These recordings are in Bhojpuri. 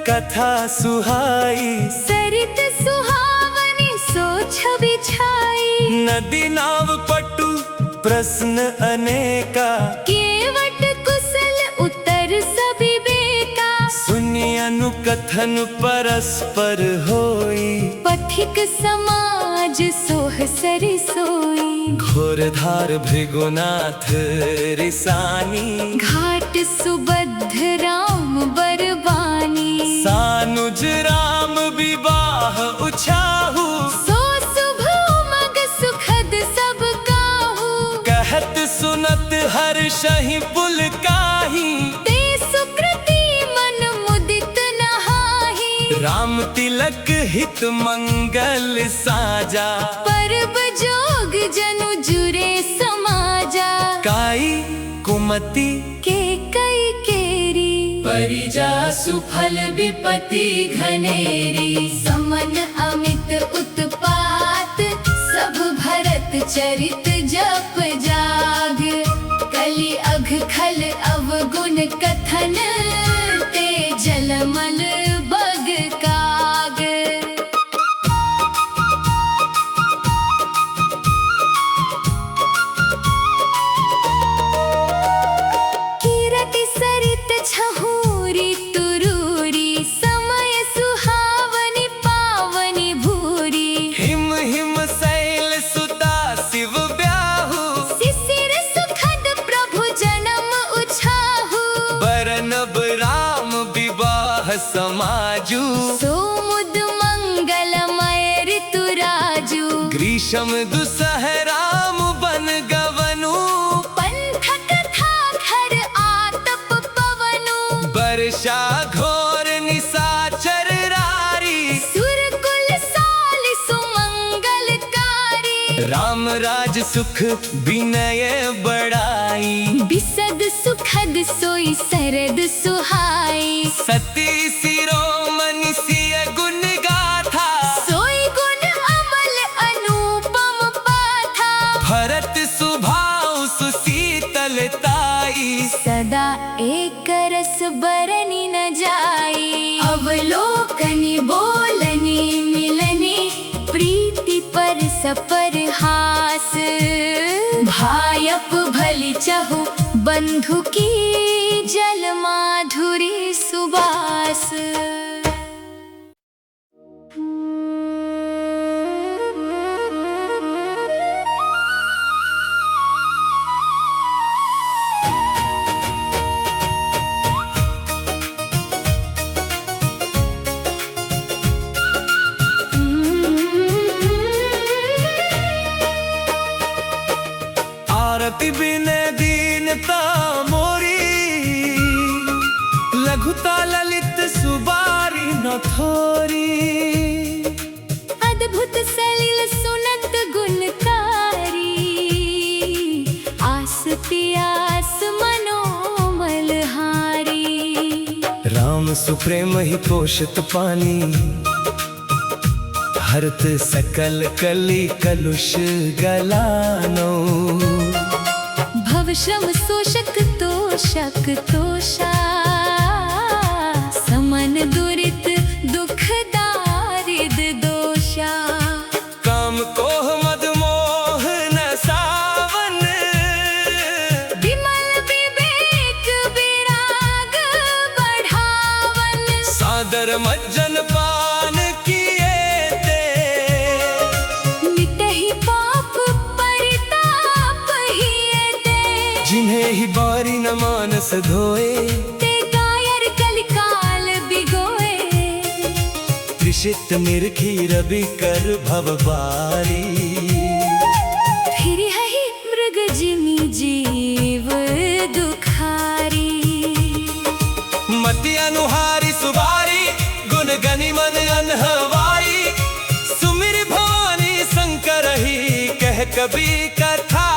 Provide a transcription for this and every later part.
कथा सुहाई, सरित सुहावनी सो छवि छाई। नदी नाव पटु प्रश्न अनेका, केवट कुशल उत्तर सभी बेका। सुनि अनुकथन परस्पर होई, पथिक समाज सोह सरि सोई। घोर धार भृगुनाथ रिसानी, घाट सुबद्ध राम बरबानी। सानुज राम विवाह उछाहु, सो शुभ उमग सुखद सब काहू। कहत सुनत हर्षहि पुलकाहि, ते सुकृति मन मुदित नहाहि। राम तिलक हित मंगल साजा, परब जोग जनु जुरे समाजा। काई कुमति के कई केरी, परिजा सुफल विपत्ति घनेरी। समन अमित उत्पात, सब भरत चरित जप जाग। कलि अघ खल अवगुण कथन, ते जलमल बग काग। कीरति सरित छहूरी तुरूरी, समय सुहावनी पावनी भूरी। हिम हिम शैल सुता शिव ब्याहु, शिशिर सुखद प्रभु जन्म उछाहु। बरनब राम विवाह समाजु, सोमुद मंगलमय ऋतुराजु। ग्रीष्म दुसह राम बन गवनु, पंथ कथा खर आतप पवनु। वर्षा घोर निशाचर रारी, सुरकुल साल सुमंगलकारी। राम राज सुख विनय बड़ाई, बिसद सुखद सोई सरद सुहाई। सती शिरोमणि सिय गुण गाथा, सोई गुण अमल अनुपम पाथा। भरत सुभाव सुशीतलताई, सदा एक रस बरनी न जाई। अवलोकनी बोलनी मिलनी, प्रीति पर सपर हास। भायप भली चहु बंधु की, जल माधुरी सुबास। आरती बिने दीनता मोरी, लघुता ललित सुबारी न थोरी। अद्भुत सलिल सुनत गुणकारी, आस पियास मनोमल हारी। राम सुप्रेम ही पोषित पानी, हरत सकल कली कलुष गलानो। भव श्रम शोषक तोषक तोषा, समन दुरित दुख दारिद दोषा। काम कोह मद मोह न सावन, विमल विवेक विराग बढ़ावन। सादर मज्जन पान किए ते, मिटहि पाप परिताप हिए ते। जिन्हें ही बारी न मानस धोए, ते कायर कलिकाल बिगोए। त्रिषित निरखी रवि कर भव बारी। फिर हहि मृग जिमि जीव दुखारी। मति अनुहारी सुबारी, गुण गनि मन अनहवाई। सुमिर भवानी शंकर ही, कह कबी कथा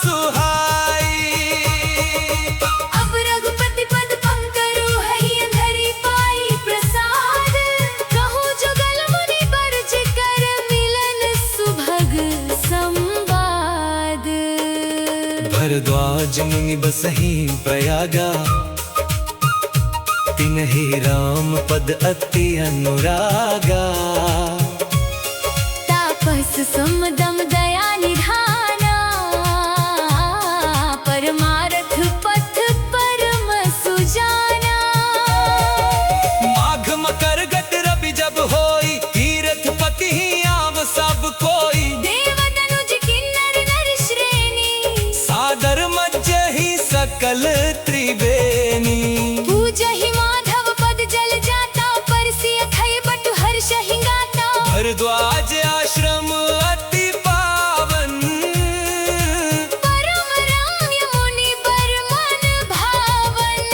सुहाई। अब रघुपति पद पंकरु हहि अंधरी पाई प्रसाद। कहूँ जुगल मुनि बरज कर मिलन सुभग संवाद। भरद्वाज मुनि बसहि प्रयागा, नहीं राम पद अति अनुरागा। तापस सुमदम दया निधाना, परमारथ पथ परम सुजाना। माघ मकर गट रवि जब होई, तीर्थ पति ही आव सब कोई। देव तनुज किन्नर नर श्रेणी, सादर मज्जहि सकल त्रिवेणी। पूजहि माधव पद जल जाता, परसी अखय बटु हर्ष हिंगाता। भरद्वाज आश्रम अति पावन, परम रम्य मुनि बर मन भावन।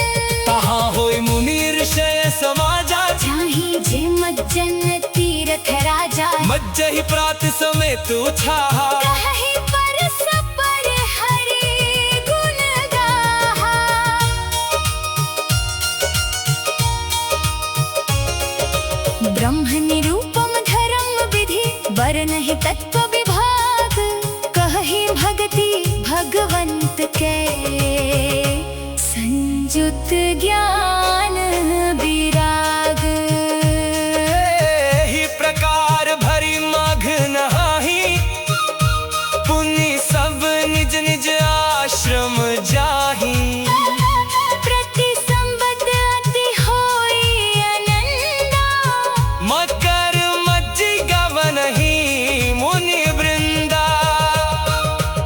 तहाँ होय मुनि ऋषय समाजा। जाहि जे मज्जन तीरथ राजा, मज्जहि प्रात समय तू छाहा। कहहि परस पर हरि गुण गाहा। ब्रह्म निरूपम धर्म विधि, बरनहि तत्व विभाग। कहहि भगति भगवंत के, संजुत ज्ञान विराग। ही प्रकार भरी माघ नहाही, पुनि सब निज निज आश्रम जाही। प्रति संबत अति होई आनंदा, मकर मज्जि गवनहि मुनि वृंदा।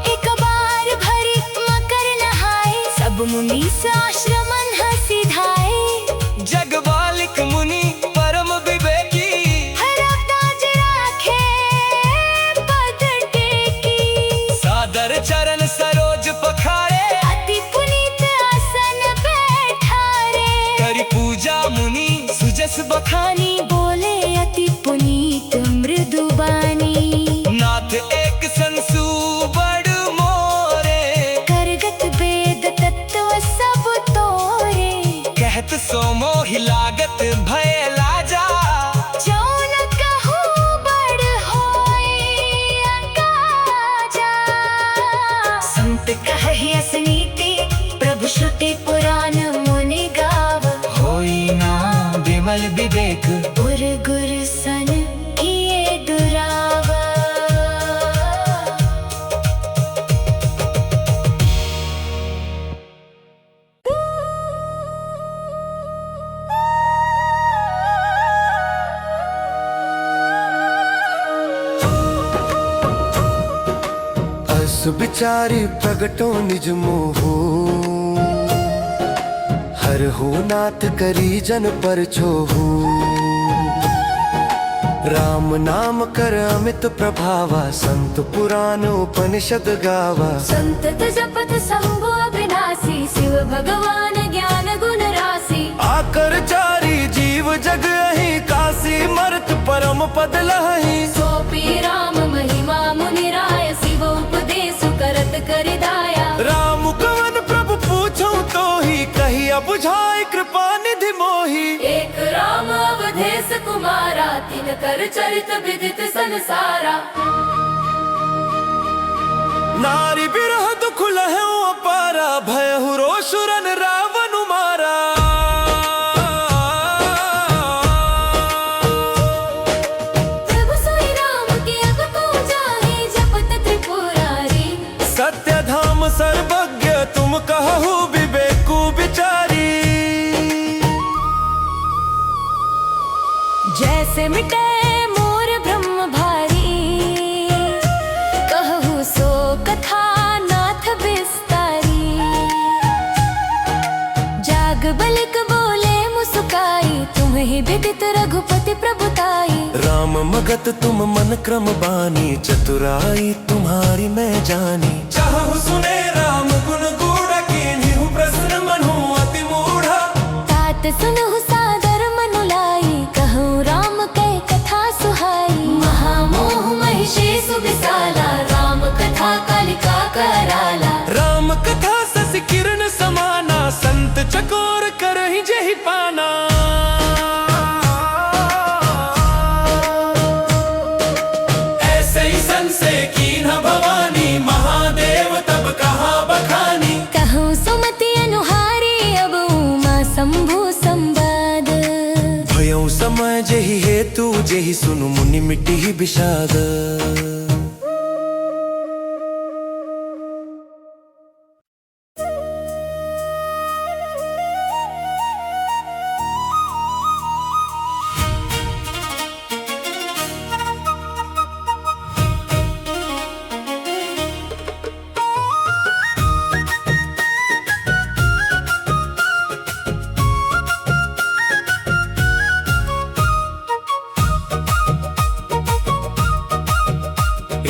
एक बार भरी मकर नहाए, सब मुनि आश्रमन हंसी धाए। जगबालिक मुनि परम विवेकी, हर अवताज राखे पद टेकी। सादर चरण सरोज पखारे। अति पुनीत आसन बैठारे, करि पूजा मुनि सुजस बखानी। बोले अति पुनीत मृदु बानी। नाथ एक संसु बड़ मोरे, करगत वेद तत्व सब तोरे। कहत सो मोहि लागत भय लाजा। जौन कहूँ बड़ होय अकाजा। संत कहहि असनीति, प्रभु श्रुति पुराण मुनि गाव। होई ना विमल विवेक, उर गुर सन किए दुरावा। सुविचारी प्रगटो निज मोहु, हर हो नाथ करी जन पर छोहु। राम नाम कर अमित प्रभावा, संत पुराण उपनिषद गावा। संतत जपत शंभु अविनाशी, शिव भगवान ज्ञान गुण राशि। आकर चारी जीव जग अहि, काशी मर्त परम पद लहि। सोपी राम महिमा मुनि राय, शिव उपदेश करत करि दाया। राम कवन प्रभु पूछो तो ही, कहिया बुझाई कृपा निधि मोहि। एक राम अवधेश कुमारा, तिन कर चरित विदित संसारा। नारी बिरह दुख लहु अपारा, भयहु रोषुरन रावण मारा। प्रभु सोई राम के अब को जाहि, जपत त्रिपुरारी। सत्य धाम सर्वज्ञ तुम कहु, विवेकु विचारी। जैसे मिटे मोर ब्रह्म भारी, कहु सो कथा नाथ विस्तारी। जाग बलिक बोले मुस्काई, तुम्हें विदित रघुपति प्रभुताई। राम मगत तुम मन क्रम बानी, चतुराई तुम्हारी मैं जानी। चाहु सुने राम गुण गूढ़, कीन्हु प्रश्न मनु अति मूढ़ा। तात सुनहु सादर मनु लाई, कहूँ राम कै कथा सुहाई। महामोह महिषेषु विशाला, राम कथा कालिका कराला। राम कथा सस किरण समाना, संत चकोर करहि जेहि पाना। ऐसे ही संसे कीन्ह भवानी, महादेव तब कहा बखानी। कहूँ सुमति अनुहारी, अब उमा शंभु संबारी। यौ समय जेहि हेतु जेहि सुनु मुनि मिट्टी ही विषाद।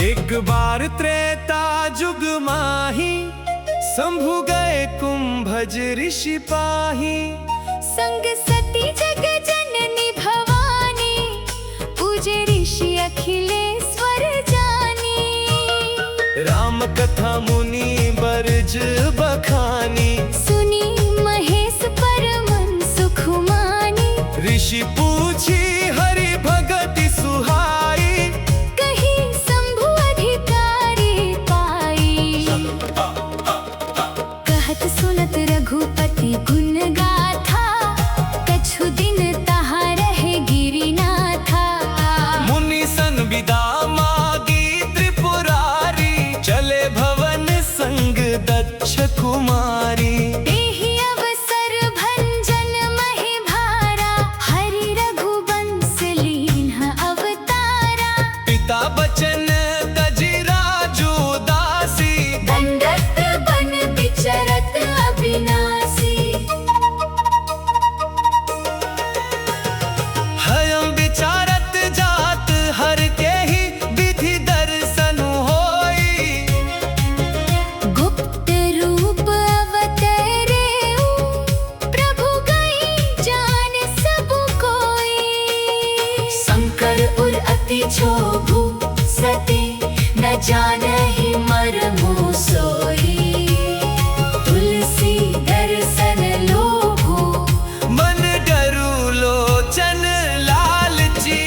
एक बार त्रेता जुग माही, शंभु गए कुंभज ऋषि पाही। संग सती जग जननी भवानी, पूजे ऋषि अखिलेश्वर जानी। राम कथा मुनि बरज बखानी, सुनी महेश परमन सुख मानी। ऋषि पूछी हरि भगति सुहाई, कहीं शंभु अधिकारी पाई। कहत सुनत रघुपति गुण गाथा, कछु दिन तहाँ रहे गिरिनाथा। मुनि सन विदा मागी त्रिपुरारी, चले भवन संग दक्ष कुमारी। देहि अवसर भंजन महि भारा, हरि रघुवंश लीन्ह अवतारा। पिता बचन तजि राजू दासी, दंडक बन विचरत अविनाशी। हयं विचारत जात हर के ही, विधि दर्शन होई। गुप्त रूप अवतरेउ, प्रभु गई जान सब कोई। शंकर उर अति क्षोभु, सती न जानहि मर्मु सोई। तुलसी दर्शन लोभु, मन डरू लोचन लालची।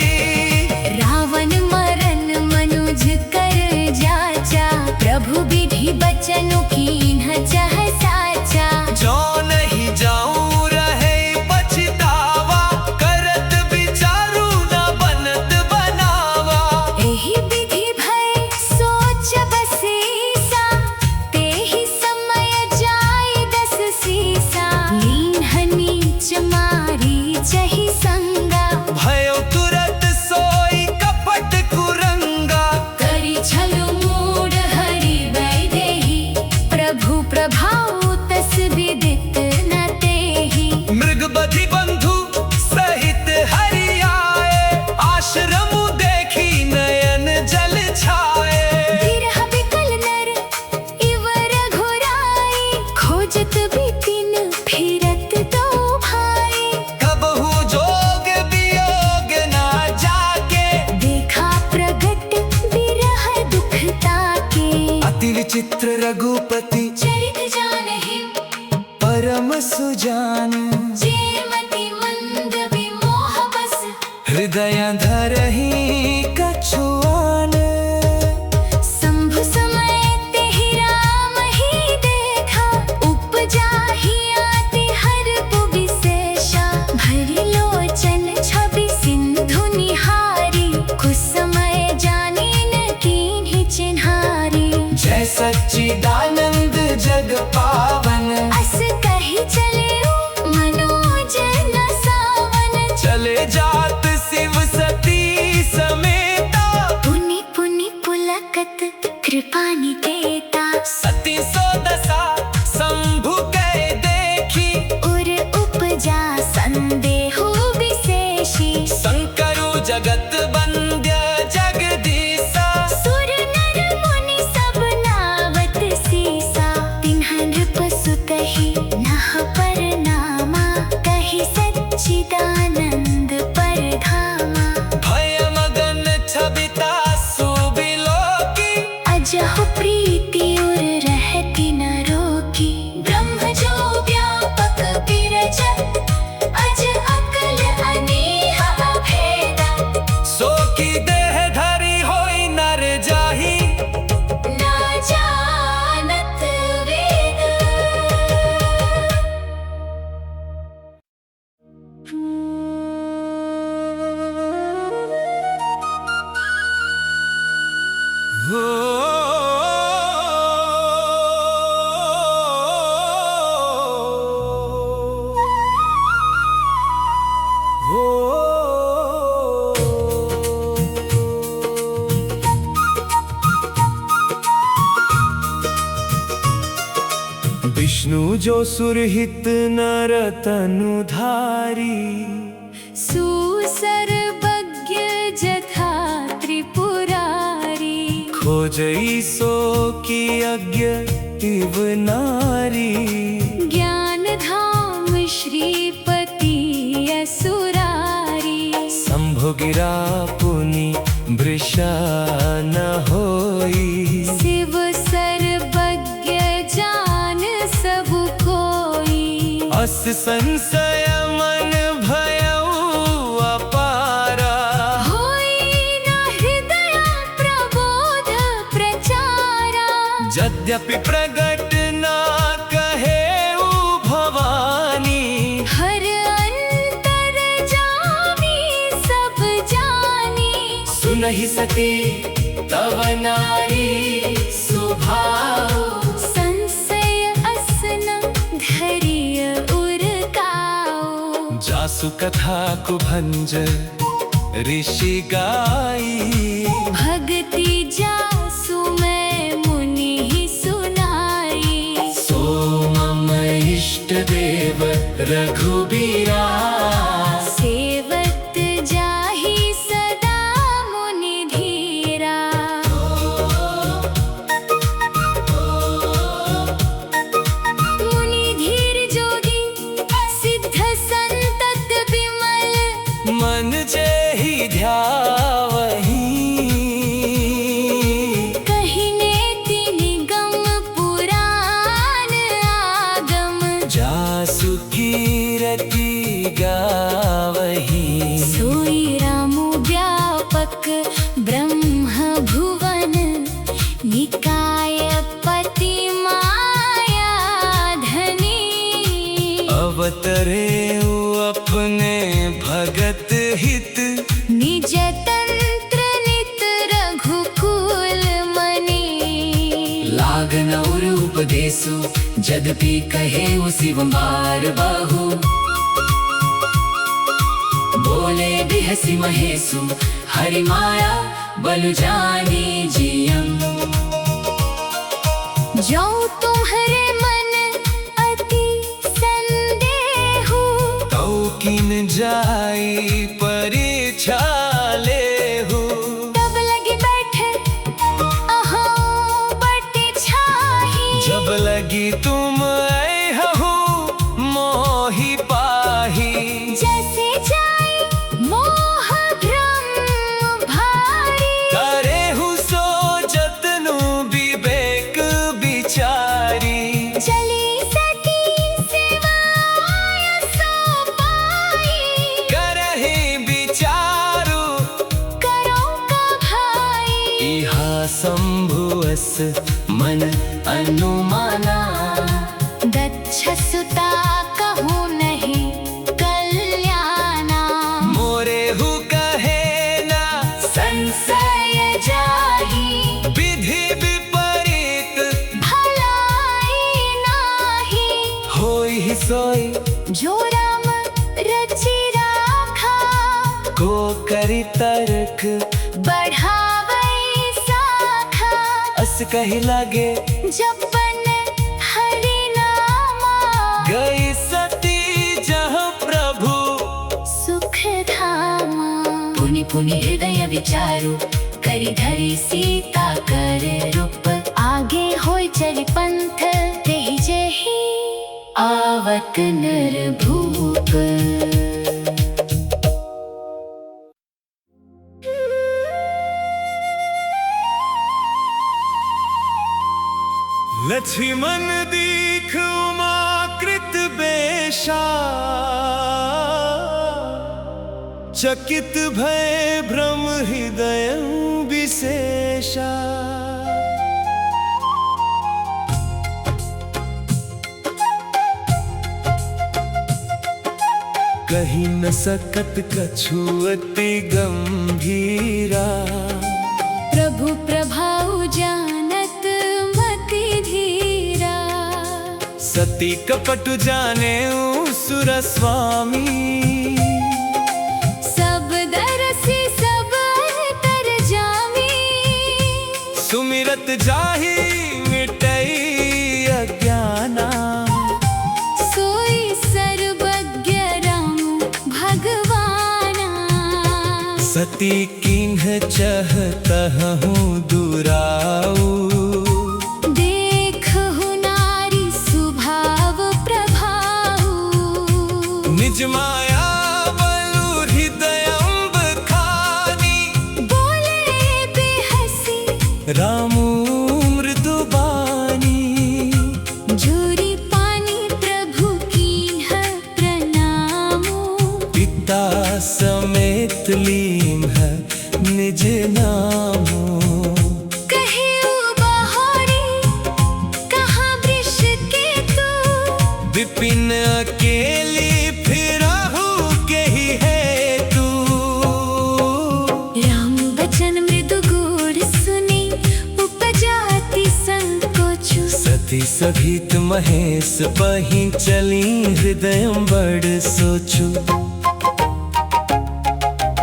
रावण मरन मनुज कर जाचा। प्रभु विधि बचनु कीन्ह चाह साचा। जो नहीं जाऊं रहे पछतावा, करत विचारू न बनत बनावा। एहि विधि भय सोच बसीसा, तेहि समय जाय दस सीसा। लीन्ह नीच मारी चहि संगा, भयो तुरत सोई कपट कुरंगा। करि छलु मूढ़ हरि वैदेही। प्रभु प्रभाव तस विदित न तेहि। मृग बधि बंधु सहित हरि आए, आश्रम देखी नयन जल छाए। विरह विकल नर इव रघुराई, खोजत बिपिन फिरत दो भाई। कबहु जोग वियोग न जाके, देखा प्रगट विरह दुख ताके। अति विचित्र रघुपति चरित जानहि परम सुजान। जे मति मंद विमोह बस, हृदय धरहि कछुआन। शंभु समय तेहि राम ही देखा। उपजा हियाति हर पु विशेषा। भरि लोचन छवि सिंधु निहारी, कुछ समय जानी न कीन्हि चिन्हारी। जय सच्चिदानंद जग पावन, अस कहि चलेउ मनोज न सावन। चले जात शिव सती समेता। पुनि पुनि पुलकत कृपा निकेता। सती सो दशा शंभु के देखी, उर उपजा संदेहु विशेषी। शंकरु जगत वंद्य जगदीशा। सुर नर मुनि सब नावत सीसा। तिन्ह नृप सुतहि नह परनामा, कहि सच्चिदानंद परधामा। भय मगन छबिता सुबिलोकी, अजहु प्रीति उर रहति न हो विष्णु जो सुरहित नर तनुधारी, सुसर्वज्ञ जथा त्रिपुरारी, खोजई सो की यज्ञ इव नारी, ज्ञान धाम श्रीपति असुरारी, शंभु गिरा पुनि वृषा न होई, शिव सर्वज्ञ जान सब कोई, अस संशय मन भयउ अपारा, होई न हृदय प्रबोध प्रचारा, यद्यपि प्रगट ना कहेउ भवानी, हर अंतर जामी सब जानी, सुनहि सती तव नारी सुभाव, संशय असन धैर्य उरकाओ, जासु कथा कुभंज ऋषि गाई, भक्ति जासु मैं मुनि ही सुनाई, सो मम इष्ट देव रघुबीरा, सेवत जाहि सदा मुनि धीरा, मुनि धीर जोगी सिद्ध संतत विमल, मन जेहि ध्यावहि, कहिने निगम पुराण आगम, जासु कीरति गावहि, सोई राम व्यापक ब्रह्म भुवन, निकाय पति माया धनी, अवतरे अपने भगत हित, निज तंत्र नित रघुकुल मणि, लागन और उपदेशु जदपि कहे शिव मार बाहु, बोले बिहसी महेशु हरि माया बल जानी जियम, जो तुम्हारे मन अति संदेहु, तौ किन जाई परीक्षा लेहु, तब लगी बैठे अहाँ बटी छाही, जब लगी तुम ऐहु मोहि पाही, जैसे जाए मोह भ्रम भारी, करेहु सो जतनु विवेक विचारी, चली सती सेवाय सो पाई, करहि विचारु करो का भाई, इहा शंभुअस मन अनुमाना, दक्ष सुता कहूँ नहीं कल्याणा, मोरेहु कहे ना संशय जाही, विधि विपरीत, भलाई नाही, होई ही सोई जो राम रचि राखा, को करी तर्क, बढ़ावई साखा, अस कही लागे जपन हरि नामा, गई सती जह प्रभु सुख धामा, पुनि पुनि हृदय विचारु, करि धरि सीता कर रूप, आगे होय चली पंथ तेहि जेहि, आवक नर भूप, लक्ष्मण दीख उमाकृत बेशा, चकित भय भ्रम हृदय विशेषा, कही न सकत कछु अति गंभीरा, प्रभु प्रभाउ जानत मति धीरा। सती कपट जाने सुर स्वामी, सब दरसी सब तर जामी। सुमिरत जाहि मिटई अज्ञाना, सोई सर्वज्ञ राम भगवाना। सती किन्ह चहतहु दुराऊ, देखहु नारी स्वभाव प्रभाऊ। निज माया बलु हृदयंब खानी, बोले बेहसी रामू मृदुबानी। झूरी पानी प्रभु कीन्ह प्रणामो। पिता समेत लीन है निज नामो। कहे बहोरी कहाँ वृष के तू, विपिन अकेली फिरहु के ही है तू। राम बचन मृदु गूढ़ सुनी, उपजाति संकोचु। सती सभीत महेश पही चली, हृदय बड़ सोचू।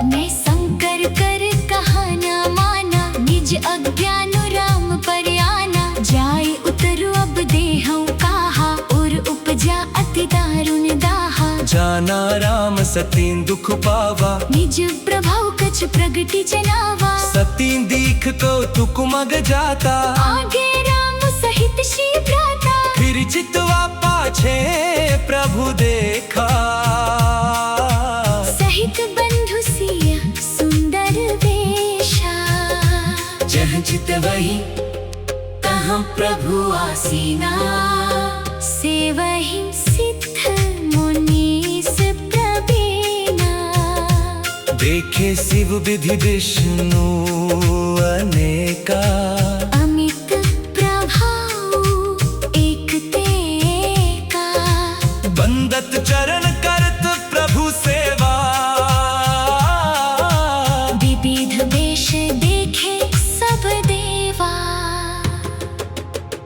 मैं शंकर कर कहा न माना, निज अज्ञान राम परयाना। जाय उतरु अब देहु कहा, और उपजा अति दारुण दाहा। जाना राम सतीन दुख पावा, निज प्रभाव कछ प्रगति जनावा। सतीन दीख को तुक मग जाता, आगे राम सहित श्री भ्राता। फिर चितवा पाछे प्रभु देखा, सहित बंधु सिया सुंदर वेशा। जहाँ चित वही तहाँ प्रभु आसीना। सेवहि सिद्ध मुनीस प्रवीणा। देखे शिव विधि विष्णु अनेका, अमित प्रभाउ एक तेका। बंदत चरण करत प्रभु सेवा, विविध वेश देखे सब देवा।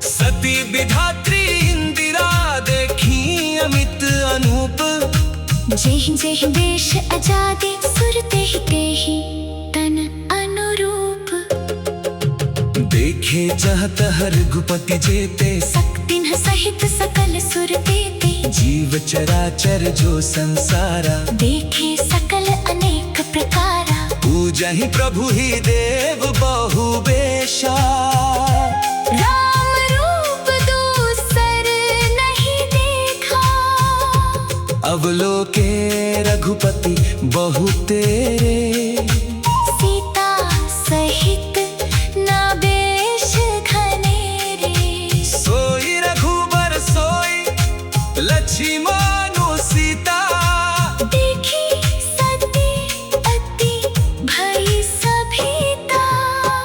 सती विधात्री इंदिरा देखी अमित अनूप। जेहि जेहि वेश अजादि, सुर तेहि तेहि तन अनुरूप। देखे चाहत हर गुपति जेते, शक्तिन सहित सकल सुर तेते। जीव चराचर जो संसारा, देखे सकल अनेक प्रकारा। पूजा ही प्रभु ही देव बहु बेशा। राम रूप दूसर नहीं देखा, अवलोके रघुपति बहु तेरे। सीता सहित नावेश घनेरे। सोई रघुबर सोई लक्ष्मणु सीता, देखी सती अति भई सभीता।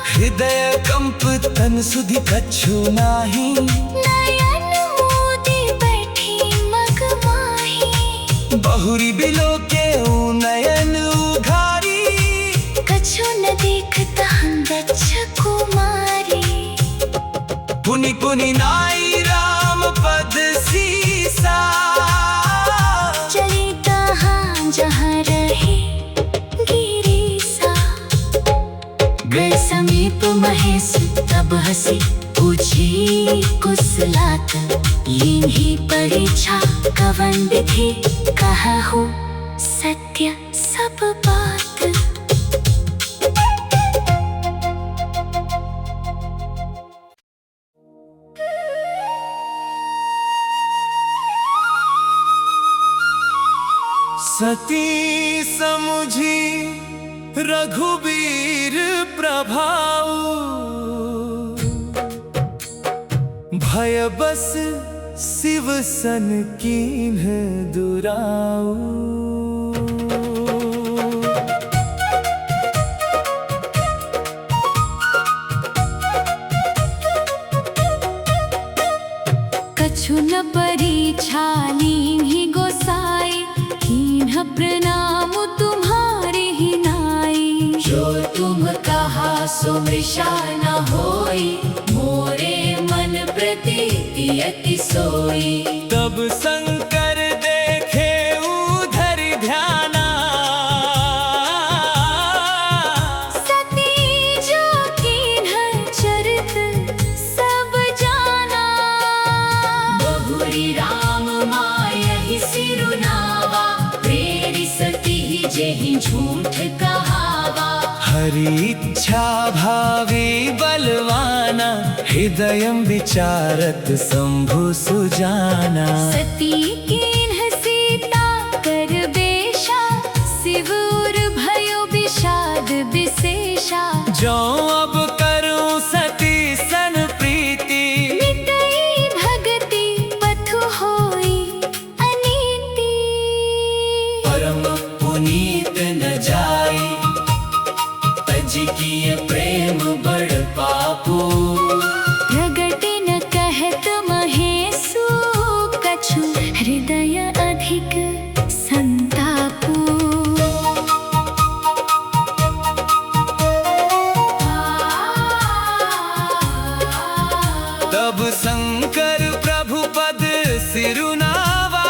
हृदय कंप तन सुधि कछु नाही, नयन मोदी बैठी मग माही। बहुरी बिलो के नयन उघारी, कछु न देखता गच्छ कुमारी। पुनि पुनि नाई राम पद सीसा, चली तहाँ जहाँ रहे गिरीसा। गए समीप महेश तब हसी, पूछी कुशलात। लीन्ही परीक्षा कवन विधि, कहहु सत्य सब बात। सती समुझी रघुबीर प्रभाऊ, भय बस शिव सन कीन्ह दुराऊ। कछु न परीक्षा लीन्ही गोसाई, प्रणाम तुम्हारे ही नाई। जो तुम कहा सो मृषा न होई, मोरे मन प्रति अति सोई। तब शंकर देखे उधर ध्याना, सती जो कीन्ह चरित सब जाना। बहुरी राम मायहि सिरुनावा, प्रेरि सती जेहि झूठ कहावा। हरि इच्छा भावी बलवाना, हृदय विचारत शंभु सुजाना। सती कीन्ह सीता कर बेशा, शिव उर भयो विषाद विशेषा। जो अब करूं सती सन प्रीति, मिटई भगति पथु होई अनीति। परम पुनीत न जाई, तज किए प्रेम बड़ पापू। प्रगट न कहत महेशु, कछु हृदय अधिक संतापु। तब शंकर प्रभु पद सिरुनावा,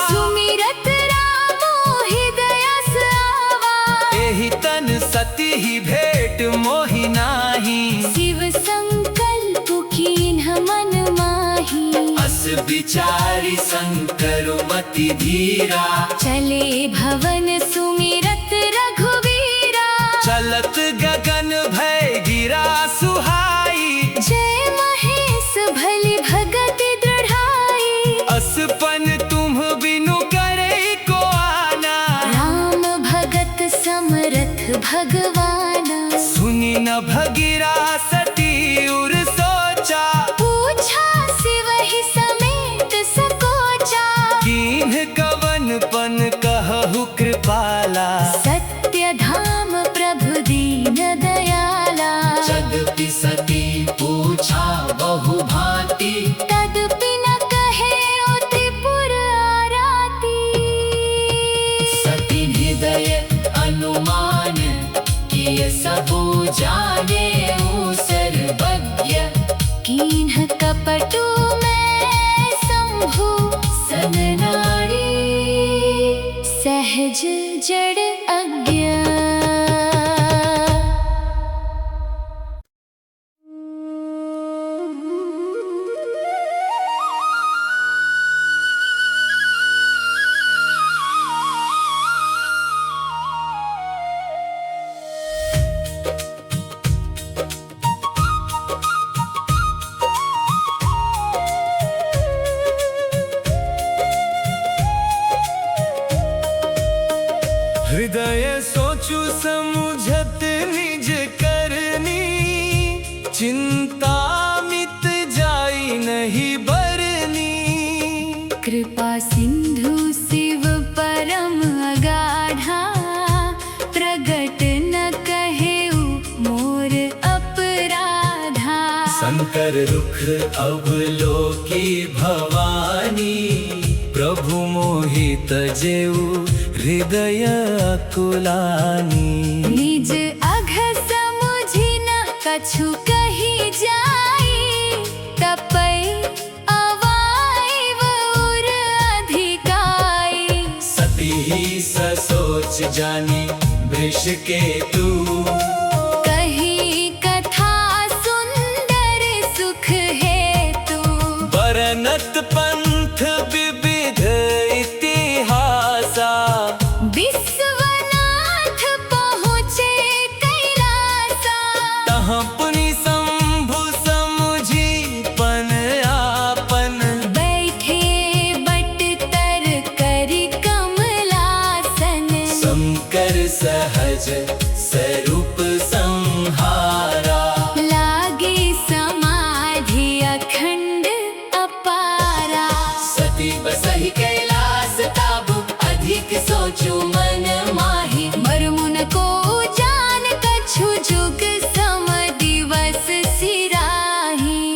सुमिरत रामो हृदय आवा। एहि तन सती ही भेंट मोहि नाही। शिव संकल्प कीन्ह मन माही, अस विचारी शंकर मति धीरा। चले भवन सुमिरत रघुवीरा। चलत गगन भय गिरा सुहाई, जय महेश भली भगति दृढ़ाई। असपन तुम बिनु करे को आना, राम भगत समरथ भगवाना। सुनी न भगीरा सती उर सोचा। पूछा शिव ही समेत सकोचा। कीन्ह कवन पन कहु कृपाला, सत्य धाम प्रभु दीन दयाला। यद्यपि सती पूछा बहु भांति, तदपि न कहे ओ त्रिपुर आराती। सती हृदय अनुमान किए सबु जाने सर्वज्ञ। कीन्ह कपटु मैं शंभु सन नारी, सहज जड़ अज्ञा। हृदय सोचु समुझत निज करनी। चिंता मित जाई नहीं बरनी। कृपा सिंधु शिव परम अगाधा, प्रगट न कहेउ मोर अपराधा। शंकर रुख अवलोकी भवानी, प्रभु मोहित जेऊ हृदय कुलानी। निज अघ समुझि न कछु कही जाई, तपै अवाइव उर अधिकाई। सती ही ससोच जानी वृष के तू, कही कथा सुंदर सुख हेतु। बरनत पंथ विविध इतिहासा, विश्वनाथ पहुँचे कैलासा। तहाँ पुनि शंभु समुझी पन आपन, बैठे बट तर करि कमलासन। शंकर सहज स्वरूप संहारा। लागे समाधि अखंड अपारा। सती बसहि कैलास ताबु, अधिक सोचु मन माहि। मरमुन को जान कछु जुग सम दिवस सिराही।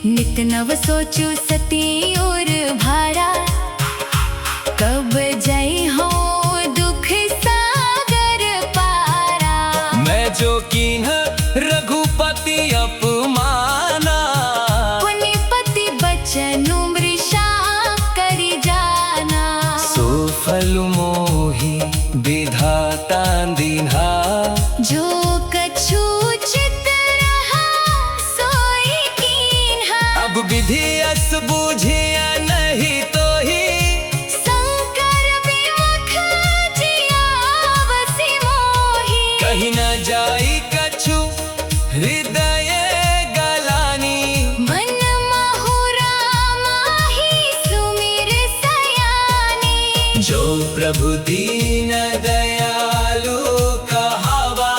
नित नव सोचु सती और भारा, कब जय हो दुख सागर पारा। मैं जो कीन तान दीन्हा। जो कछु चित रहा सोई कीन्हा। अब विधि अस बूझिया नहीं तो ही शंकर विमुख जियावसि मोहि। कहीं न जाई कछु हृदय गलानी। मन महुरा माही सुमिर सयानी। जो प्रभु दीन दयालु कहावा।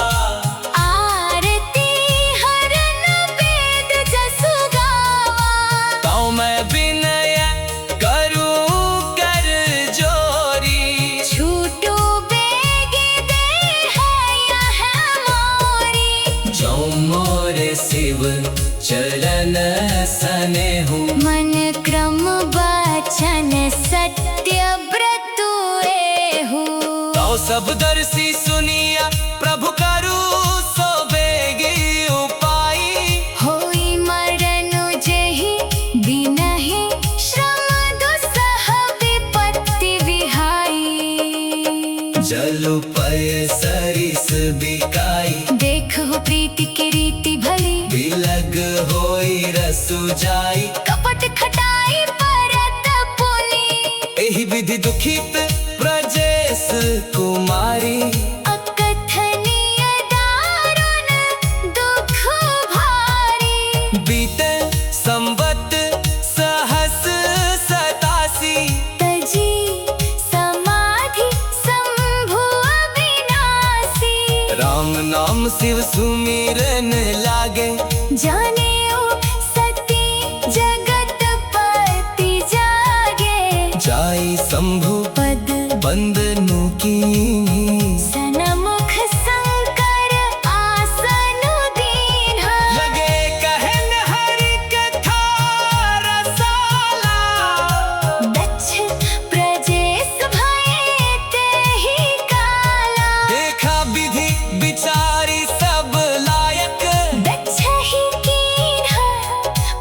आरती हरन वेद जसु गावा। ताऊ मैं विनय करूं कर जोरी। छूटो बेग दे है यह मोरी। जो मोरे शिव चरण सने हूँ। मन क्रम वचन सत्य व्रत एहु। ताऊ सब दर्शी सुनिया प्रभु करू सो बेगी उपाई। होई मरण जेहि बिनहि श्रम दुस्सह विपत्ति विहाई। जल पय सरिस बिकाई। देखो प्रीति की रीति भली। बिलग होई रसु जाई। कपट खटाई परत पुनि। एहि विधि दुखित प्रजेश कुमारी। अकथनीय दारुण दुख भारी। बीते संवत सहस 87। तजी समाधि शंभु अविनाशी। राम नाम शिव सुमिरन लागे। जाने ओ सती जगत पति जागे। जाई शंभु पद बंदनु की। सनमुख शंकर आसन दीन्हा। लगे कहन हरि कथा रसाला। दक्ष प्रजेश भये तेहि काला। देखा विधि विचारी सब लायक। दक्ष ही कीन्हा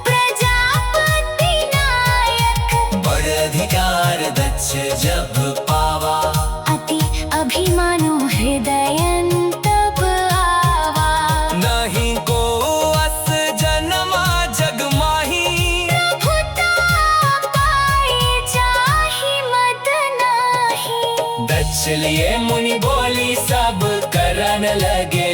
प्रजापति नायक। बड़ अधिकार दक्ष जब पावा। अति अभिमानो हृदयंतप आवा। नहीं को अस जन्मा जग माही। प्रभुता पाई जाहि मद नाही। दक्ष लिए मुनि बोली सब करन लगे